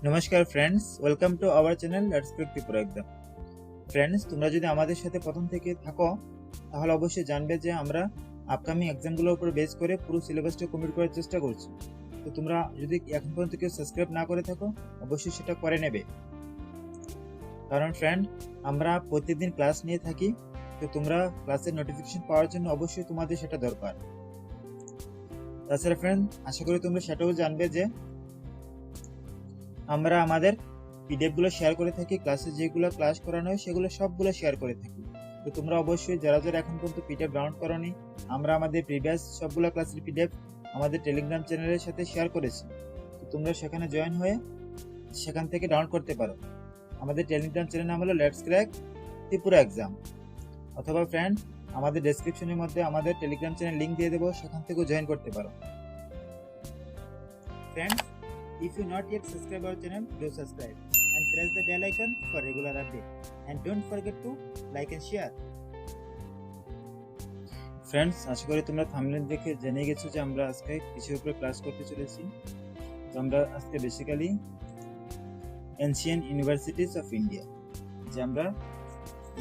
নমস্কার friends, welcome to our channel let's click Tripura exam. Friends, তোমরা যদি আমাদের সাথে প্রথম থেকে থাকো তাহলে অবশ্যই জানবে যে আমরা আপকামিং এক্সামগুলোর উপর বেস করে পুরো সিলেবাসটা কমপ্লিট করার চেষ্টা করছি। তো তোমরা যদি এখন পর্যন্ত কেউ সাবস্ক্রাইব না করে থাকো অবশ্যই সেটা করে নেবে, কারণ ফ্রেন্ড আমরা প্রতিদিন ক্লাস নিয়ে থাকি। তো তোমরা ক্লাসের নোটিফিকেশন পাওয়ার জন্য অবশ্যই তোমাদের সেটা দরকার। তাছাড়া ফ্রেন্ড, আশা করি তোমরা সেটাও জানবে যে আমরা আমাদের পিডিএফ গুলো শেয়ার করে থাকি, ক্লাসে যেগুলো ক্লাস করানো হয় সেগুলো সবগুলো শেয়ার করে থাকি। তো তোমরা অবশ্যই যারা যারা এখন পর্যন্ত পিডিএফ ডাউনলোড করোনি, আমরা আমাদের প্রিভিয়াস সবগুলো ক্লাসের পিডিএফ আমাদের টেলিগ্রাম চ্যানেলের সাথে শেয়ার করেছি। তো তোমরা সেখানে জয়েন হয়ে সেখান থেকে ডাউনলোড করতে পারো। আমাদের টেলিগ্রাম চ্যানেল নাম হলো লেটস ক্র্যাক ত্রিপুরা এক্সাম, অথবা ফ্রেন্ড আমাদের ডেসক্রিপশনের মধ্যে আমাদের টেলিগ্রাম চ্যানেল লিংক দিয়ে দেবো, সেখান থেকেও জয়েন করতে পারো। Friends, if you not yet subscribe our channel, do subscribe and press the bell icon for regular update. And don't forget to like and share. Friends, আশা করি তোমরা থাম্বনেল দেখে জেনে গেছো যে আমরা আজকে কিসের উপরে ক্লাস করতে চলেছি। তো আমরা আজকে basically ancient universities of India, যে আমরা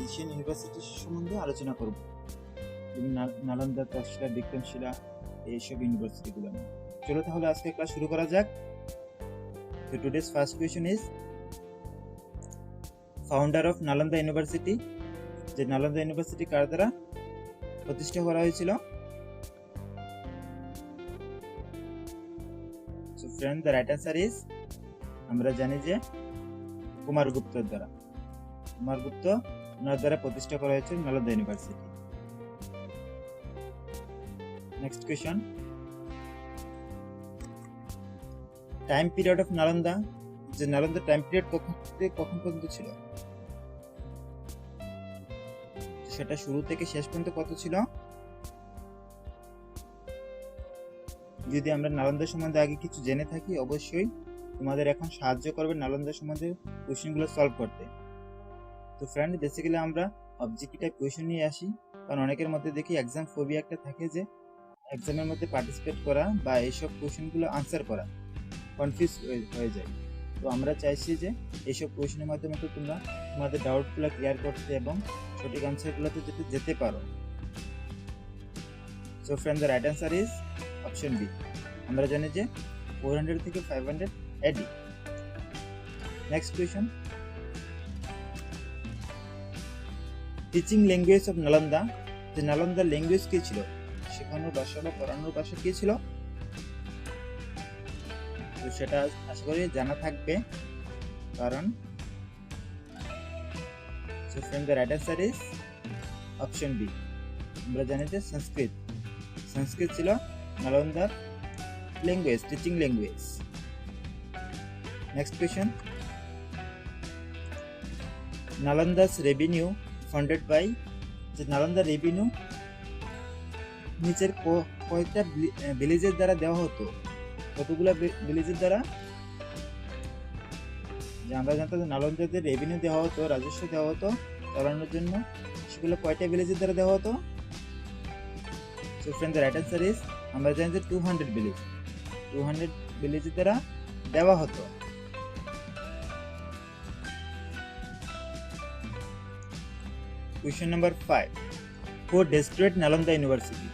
এনশিয়েন্ট ইউনিভার্সিটির সম্বন্ধে আলোচনা করব, যেমন নালন্দা, তক্ষশিলা, বিক্রমশিলা, এইসব ইউনিভার্সিটিগুলো নিয়ে। চলো তাহলে আজকে ক্লাস শুরু করা যাক। So today's first question is founder of Nalanda University, যে নালন্দা ইউনিভার্সিটি কার দ্বারা প্রতিষ্ঠা করা হয়েছিল? So friend, the right answer is আমরা জানি যে কুমারগুপ্তর দ্বারা। কুমারগুপ্ত ওনার দ্বারা প্রতিষ্ঠা করা হয়েছিল Nalanda university. Next question, time period of Nalanda, যে নালন্দা টাইম পিরিয়ড কখন পর্যন্ত ছিল, সেটা শুরু থেকে শেষ পর্যন্ত কত ছিল? যদি আমরা নালন্দা সম্বন্ধে আগে কিছু জেনে থাকি অবশ্যই তোমাদের এখন সাহায্য করবে নালন্দা সম্বন্ধে কোশ্চেনগুলো সলভ করতে। তো ফ্রেন্ড, বেসিক্যালি আমরা অবজেক্টিভ টাইপ কোশ্চেন নিয়ে আসি, কারণ অনেকের মধ্যে দেখি এক্সাম ফোবিয়া একটা থাকে, যে এক্সামের মধ্যে পার্টিসিপেট করা বা এইসব কোশ্চেনগুলো আনসার করা কনফিউজ হয়ে যায়। তো আমরা চাইছি যে এইসব কোয়েশনের মাধ্যমে তো তোমরা তোমাদের ডাউটগুলো ক্লিয়ার করতে এবং সঠিক আনসারগুলোতে যেতে পারো। So friend, the right answer is option B. আমরা জানি যে 400 থেকে 500 AD. Next question, teaching language of Nalanda, যে নালন্দার ল্যাঙ্গুয়েজ কি ছিল, শেখানোর ভাষা বা পড়ানোর ভাষা কি ছিল? তো সেটা আশা করি জানা থাকবে, কারণ so friend, the right answer is option B. আমরা জানি যে সংস্কৃত ছিল নালন্দার language, teaching language. Next question, Nalanda's revenue funded by, যে নালন্দা রেভিনিউ নিচের কয়েকটা ভিলেজের দ্বারা দেওয়া হতো, কতগুলো ভিলেজের দ্বারা? যে আমরা জানতাম নালন্দাতে রেভিনিউ দেওয়া হতো, রাজস্ব দেওয়া হতো চালানোর জন্য, সেগুলো কয়টা ভিলেজের দ্বারা দেওয়া হতো? So friend, the right answer is আমরা জানি যে 200 ভিলেজের দ্বারা দেওয়া হতো। Question number 5, who destroyed Nalanda university?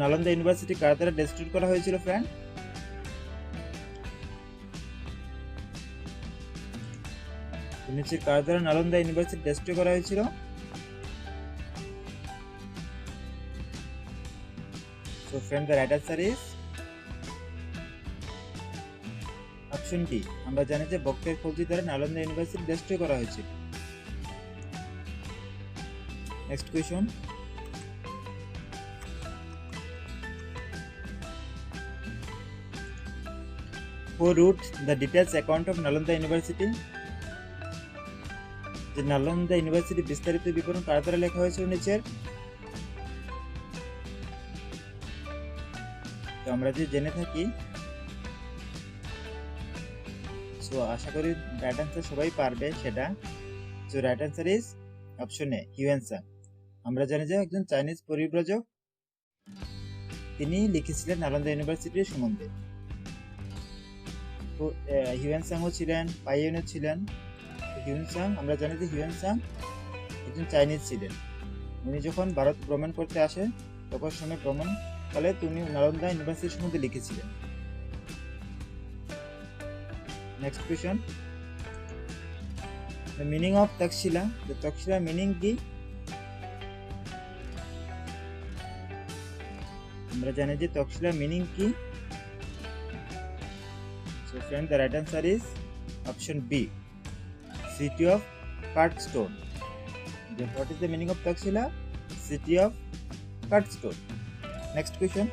Nalanda university কার দ্বারা ডেস্ট্রয়েড করা হয়েছিল ফ্রেন্ড? নিচের কার দ্বারা নালন্দা ইউনিভার্সিটি ডেস্ট্রয় করা হয়েছিল? So friend, the right answer is option D. আমরা জানি যে বক্তের খলজি দ্বারা নালন্দা ইউনিভার্সিটি ডেস্ট্রয় করা হয়েছিল। Next question, who wrote the details account of Nalanda University? যে নালন্দা ইউনিভার্সিটি বিস্তারিত বিবরণ কার দ্বারা লেখা হয়েছিল নিচের? তো আমরা যে জেনে থাকি, সো আশা করি রাইট আনসার সবাই পারবে সেটা। So right answer is option A, Hiuen Tsang. আমরা জানি যে একজন চাইনিজ পরিব্রাজক, তিনি লিখেছিলেন নালন্দা ইউনিভার্সিটির সম্বন্ধে। হিউয়েনসাংও ছিলেন, পাইয়েনও ছিলেন। হিউয়েনসাং আমরা জানি যে হিউয়েনসাং একজন চাইনিজ ছিলেন। উনি যখন ভারত ভ্রমণ করতে আসে তখন সময় ভ্রমণকালে তিনি নালন্দা ইউনিভার্সিটি সম্বন্ধে লিখেছিলেন। Next question, the meaning of Takshashila. The Takshashila meaning কি? আমরা জানি যে তক্ষশিলা মিনিং কি। So friend, the right answer is option B, city of cut stone. Then what is the meaning of Takshila? City of cut stone. Next question,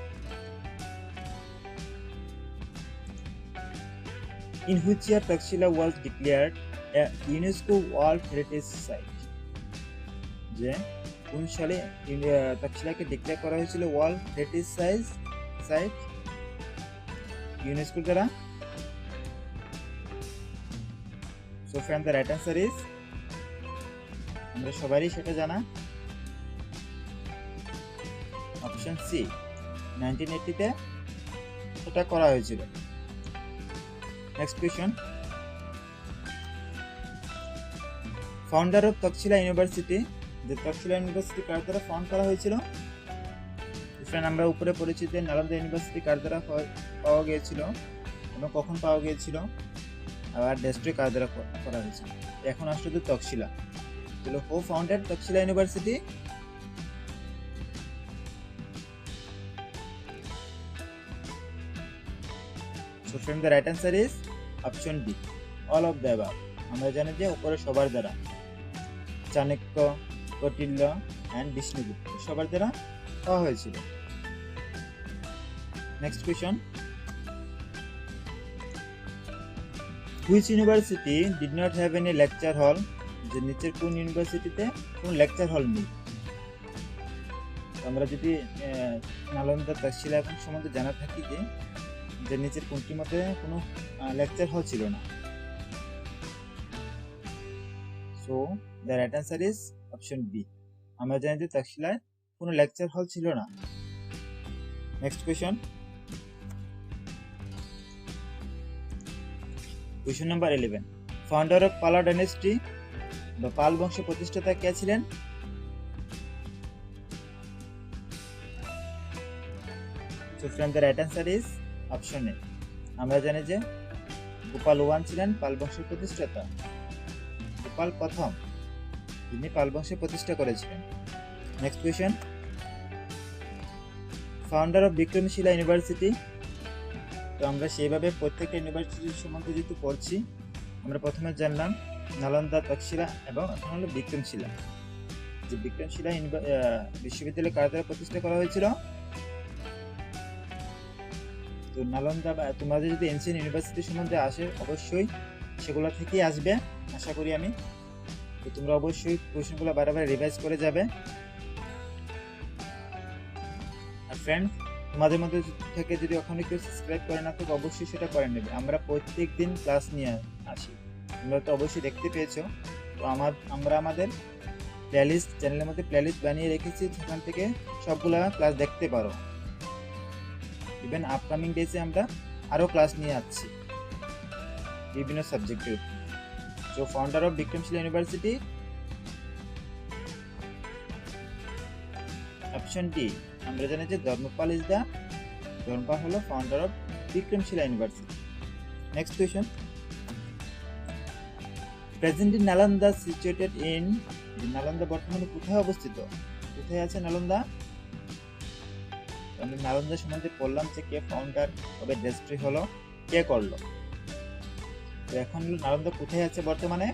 in which year Takshila was declared a UNESCO World Heritage Site? যে কোন সালে তক্ষশিলাকে declare করা হয়েছিল world heritage site ইউনেস্কোর দ্বারা? So friend, the right answer is, আমরা সবারই সেটা জানা, অপশন সি, 1980 তে সেটা করা হয়েছিল। Next question, founder of Takshashila university. যে তক্ষশিলা ইউনিভার্সিটি কার দ্বারা ফাউন্ড করা হয়েছিল? ফ্রেন্ড, আমরা উপরে পড়েছি যে নালন্দা ইউনিভার্সিটি কার দ্বারা পাওয়া গিয়েছিল এবং কখন পাওয়া গিয়েছিল, আর ডেস্ট্রয় কার দ্বারা করা হয়েছিল। এখন আসলে তো তক্ষশিলা। চলো, who founded Takshashila university? So friend, the right answer is option B, all of the above. আমরা জানি যে উপরে সবার দ্বারা, চাণক্য, কৌটিল্য এন্ড বিষ্ণুগুপ্ত সবার দ্বারা পাওয়া হয়েছিল। Next question, which university did not have any lecture hall? যে নিচের কোন ইউনিভার্সিটিতে কোন লেকচার হল নেই? আমরা যদি নালন্দা তক্ষশিলা এবং সম্বন্ধে জানা থাকি যে নিচের কোনটির মধ্যে কোনো লেকচার হল ছিল না। So the right answer is option B. আমরা জানি যে তক্ষশিলায় কোনো লেকচার হল ছিল না। Next question, question number 11, founder of Pala dynasty বা পাল বংশের প্রতিষ্ঠাতা কে ছিলেন? So friend, the right answer is option A. আমরা জানি যে গোপাল ওয়ান ছিলেন পাল বংশের প্রতিষ্ঠাতা। গোপাল প্রথম, যিনি পাল বংশের প্রতিষ্ঠা করেছিলেন। Next question, founder of Vikramshila university. তো আমরা সেইভাবে প্রত্যেকটা ইউনিভার্সিটির সম্বন্ধে যেহেতু পড়ছি, আমরা প্রথমে জানলাম নালন্দা, তক্ষশিলা এবং এখন হলো বিক্রমশিলা। যে বিক্রমশিলা বিশ্ববিদ্যালয় কার দ্বারা প্রতিষ্ঠা করা হয়েছিল? তো নালন্দা বা তোমাদের যদি এনসিএন ইউনিভার্সিটি সম্বন্ধে আসে অবশ্যই সেগুলো থেকেই আসবে আশা করি আমি। তো তোমরা অবশ্যই কোয়েশ্চেনগুলো বারবার রিভাইজ করে যাবে। আর ফ্রেন্ড, তোমাদের মধ্যে থেকে যদি এখনো কেউ সাবস্ক্রাইব করে না থাকে অবশ্যই সেটা করে নেবে। আমরা প্রত্যেক দিন ক্লাস নিয়ে আসি, তোমরা তো অবশ্যই দেখতে পেয়েছো। তো আমরা আমাদের প্লেলিস্ট চ্যানেলের মধ্যে প্লেলিস্ট বানিয়ে রেখেছি, সেখান থেকে সবগুলা ক্লাস দেখতে পারো। ইভেন আপকামিং ডেজে আমরা আরো ক্লাস নিয়ে আসছি বিভিন্ন সাবজেক্টের উপর। So founder of Vikramshila university, option D. আমরা জানি যে ধর্মপাল হলো founder of Vikramshila university. Next question, present in Nalanda situated in. Nalanda বর্তমানে কোথায় অবস্থিত? কোথায় আছে নালন্দা? আমরা নালন্দা সম্বন্ধে পড়লাম যে কে ফাউন্ডার, তবে ডেস্ট্রি হলো, কে করলো। তো এখন নালন্দা কোথায় আছে বর্তমানে?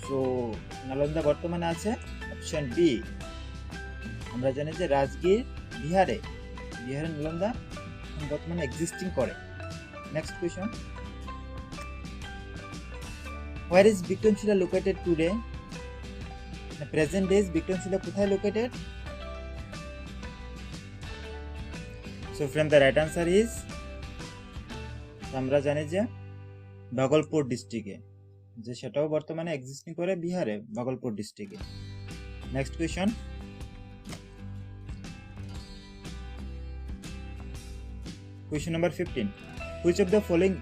সো নালন্দা বর্তমানে আছে অপশন বি। আমরা জানি যে রাজগীর বিহারে নালন্দা বর্তমানে এক্সিস্টিং করে। Next question, where is Vikramashila located today? Present days Vikramashila কোথায় located? So friend, the right answer is, আমরা জানি যে ভাগলপুর ডিস্ট্রিক্টে, যে সেটাও বর্তমানে এক্সিস্টিং করে বিহারে, ভাগলপুর ডিস্ট্রিক্টে। Next question, Question number 15. Which of the following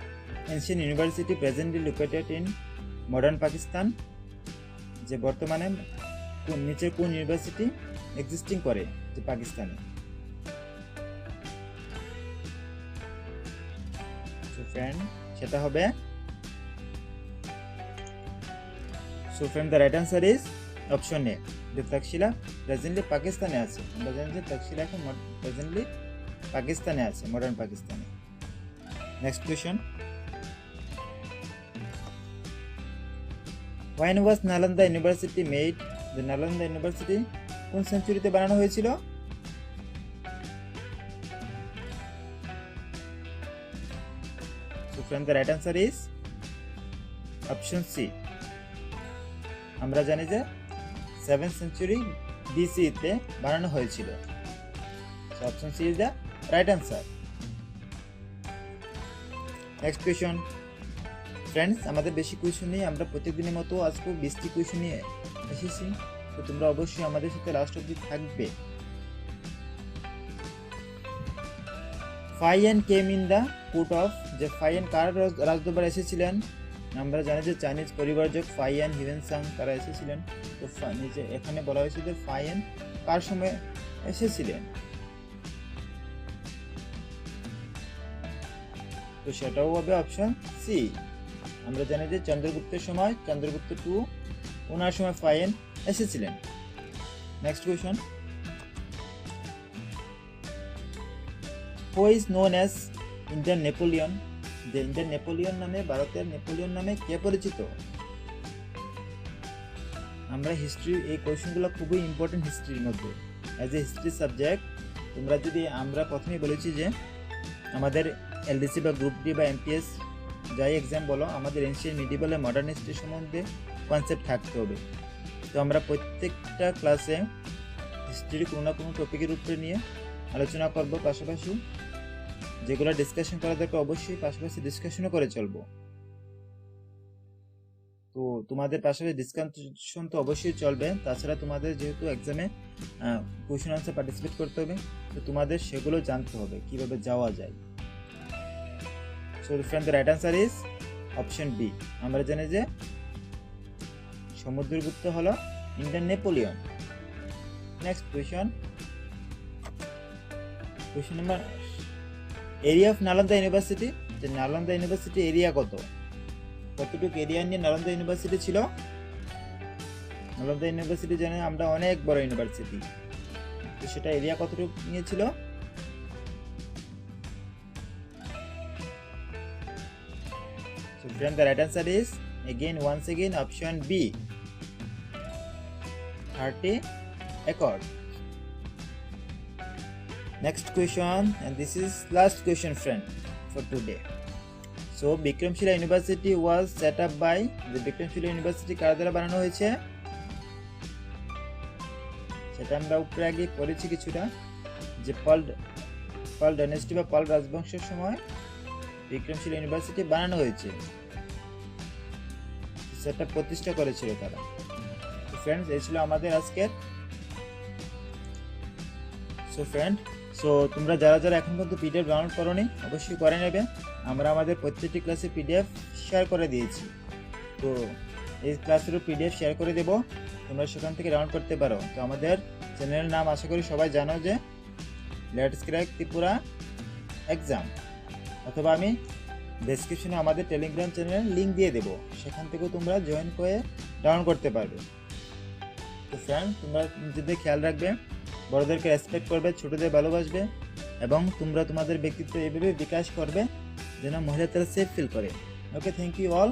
ancient university presently located in modern Pakistan? যে বর্তমানে নিচের কোন ইউনিভার্সিটি এক্সিস্টিং করে যে পাকিস্তানে? So friend, সেটা হবে the right answer is option A. যে তক্ষশিলা প্রেজেন্টলি পাকিস্তানে আছে। আমরা জানি যে তক্ষশিলা এখন প্রেজেন্টলি পাকিস্তানে আছে, মডার্ন পাকিস্তানে। Next question, when was Nalanda University made? The Nalanda University কোন সেঞ্চুরিতে বানানো হয়েছিল? So friend, the right answer is option C. আমরা জানি যে 7th century BC তে বানানো হয়েছিল। So option C is the right answer. Next question. Friends, আমাদের বেশি কোয়েশ্চন নিয়ে আমরা প্রত্যেকদিনের মতো আজকে 20টি কোয়েশ্চন নিয়ে এসেছি। তো তোমরা অবশ্যই আমাদের সাথে লাস্ট অবধি থাকবে। Faiyan came in the court of, যে ফাইয়ান কার রাজদরবারে এসেছিলেন? আমরা জানি যে চাইনিজ পরিবারজক ফাইয়ান হিউয়েনসাং তারা এসেছিলেন। তো নিচে এখানে বলা হয়েছে যে ফাইয়ান কার সময় এসেছিলেন? তো সেটাও হবে অপশন সি। আমরা জানি যে চন্দ্রগুপ্তের সময়, চন্দ্রগুপ্ত 2 ওনার সময় ফাইয়ান এসেছিলেন। Next question, who is known as Indian Napoleon? যে ইন্ডিয়ান নেপোলিয়ন নামে, ভারতের নেপোলিয়ন নামে কে পরিচিত? আমরা হিস্ট্রি, এই কোয়েশ্চনগুলো খুবই ইম্পর্টেন্ট হিস্ট্রির মধ্যে, অ্যাজ এ হিস্ট্রি সাবজেক্ট। তোমরা যদি, আমরা প্রথমেই বলেছি যে আমাদের এলডিসি বা গ্রুপ ডি বা এমপিএস যাই এক্সাম বলো, আমাদের এনশিয়েন্ট মিডিভেল আর মডার্ন হিস্ট্রি সম্বন্ধে কনসেপ্ট থাকতে হবে। তো আমরা প্রত্যেকটা ক্লাসে হিস্ট্রির কোনো না কোনো টপিকের উপরে নিয়ে আলোচনা করব, পাশাপাশি যেগুলো ডিসকাশন করা দরকার অবশ্যই পাশাপাশি ডিসকাশনও করে চলবো। তো তোমাদের পাশাপাশি ডিসকাশন তো অবশ্যই চলবে। তাছাড়া তোমাদের যেহেতু এক্সামে কোয়েশ্চন আনসার পার্টিসিপেট করতে হবে, তো তোমাদের সেগুলো জানতে হবে কিভাবে যাওয়া যায়। So friend, the right answer is option B. আমরা জানি যে সমুদ্রগুপ্ত হলো Indian Napoleon. Next question, question number, area of Nalanda university. যে নালন্দা ইউনিভার্সিটি এরিয়া কতটুকু এরিয়া নিয়ে নালন্দা ইউনিভার্সিটি ছিল? নালন্দা ইউনিভার্সিটি জানেন আমরা অনেক বড় ইউনিভার্সিটি, তো সেটা এরিয়া কতটুকু নিয়েছিল? So friend, the right answer is once again option B, 30 acres. Next question, and this is last question friend for today. So Bikramshila University was set up by, the Bikramshila University কার দ্বারা বানানো হয়েছে? সেটা আমরা উপরে আগে পড়েছি কিছুটা, যে পাল ডাইনেস্টি বা পাল রাজবংশের সময় বিক্রমশীলা ইউনিভার্সিটি বানানো হয়েছে, সেটা প্রতিষ্ঠা করেছিল তারা। তো ফ্রেন্ডস, এই ছিল আমাদের আজকের। সো ফ্রেন্ড, তোমরা যারা যারা এখন পর্যন্ত পিডিএফ ডাউনলোড করোনি অবশ্যই করে নেবে। আমরা আমাদের প্রত্যেকটি ক্লাসে পিডিএফ শেয়ার করে দিয়েছি, তো এই ক্লাসেরও পিডিএফ শেয়ার করে দেবো, তোমরা সেখান থেকে ডাউনলোড করতে পারো। তো আমাদের চ্যানেলের নাম আশা করি সবাই জানো, যে লেটস ক্র্যাক ত্রিপুরা এক্সাম, অথবা আমি ডেসক্রিপশনে আমাদের টেলিগ্রাম চ্যানেলের লিঙ্ক দিয়ে দেবো, সেখান থেকেও তোমরা জয়েন করে ডাউনলোড করতে পারবে। তো ফ্রেন্ড, তোমরা নিজেদের খেয়াল রাখবে, বড়দেরকে রেসপেক্ট করবে, ছোটদের ভালোবাসবে, এবং তোমরা তোমাদের ব্যক্তিত্ব এইভাবে বিকাশ করবে যেন মহিলা তারা সেফ ফিল করে। ওকে, থ্যাংক ইউ অল।